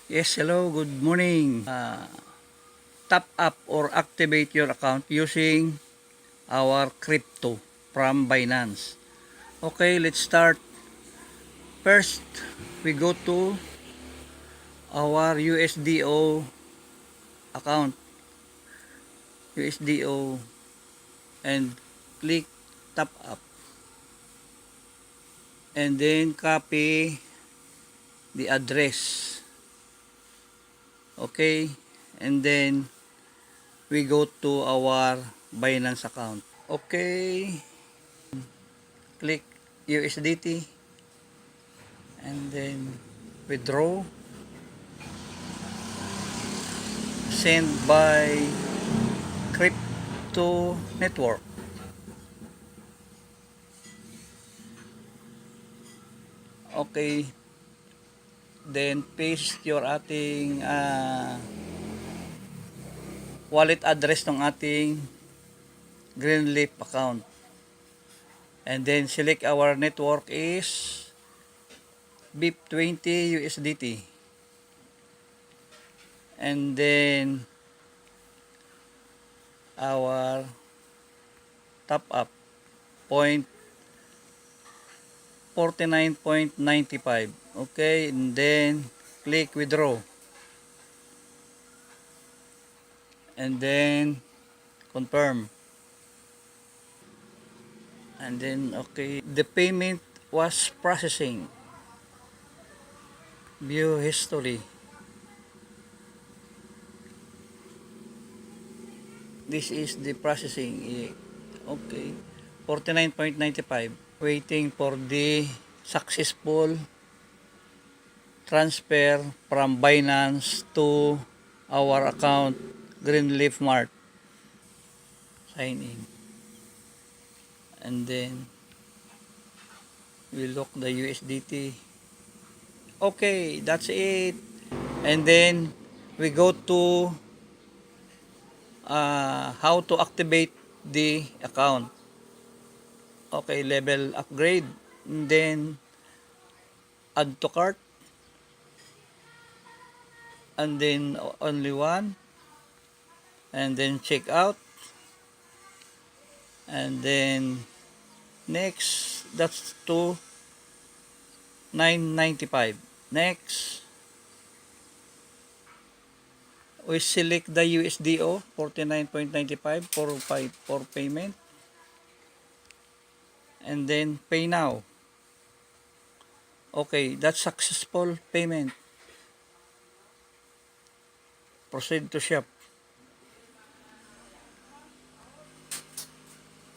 Yes, hello, good morning. Top up or activate your account using our crypto from Binance. Okay, let's start. First, we go to our USDO account, USDO, and click top up. And then copy the address. Okay, and then we go to our Binance account. Okay, click USDT and then withdraw, send by crypto network. Okay, then paste your ating wallet address ng ating Greenleaf account, and then select our network is BIP20 USDT, and then our top up point 49.95. Okay, and then click withdraw, and then confirm, and then okay, the payment was processing. View history. This is the processing. Okay, 49.95. Waiting for the successful transfer from Binance to our account Greenleaf Mart. Sign in, and then we look the USDT. Okay, that's it. And then we go to how to activate the account. Okay, level upgrade, and then add to cart, and then only one, and then check out, and then next, that's to 995. Next, we select the USDO 49.95 for payment, and then pay now. Okay, that's successful payment. Proceed to shop.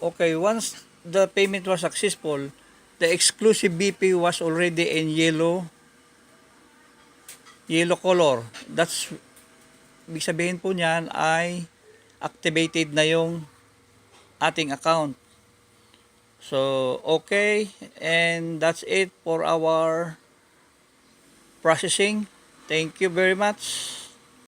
Okay, once the payment was successful, the exclusive BP was already in yellow color. That's ibig sabihin po niyan ay activated na yung ating account. So, okay, and that's it for our processing. Thank you very much.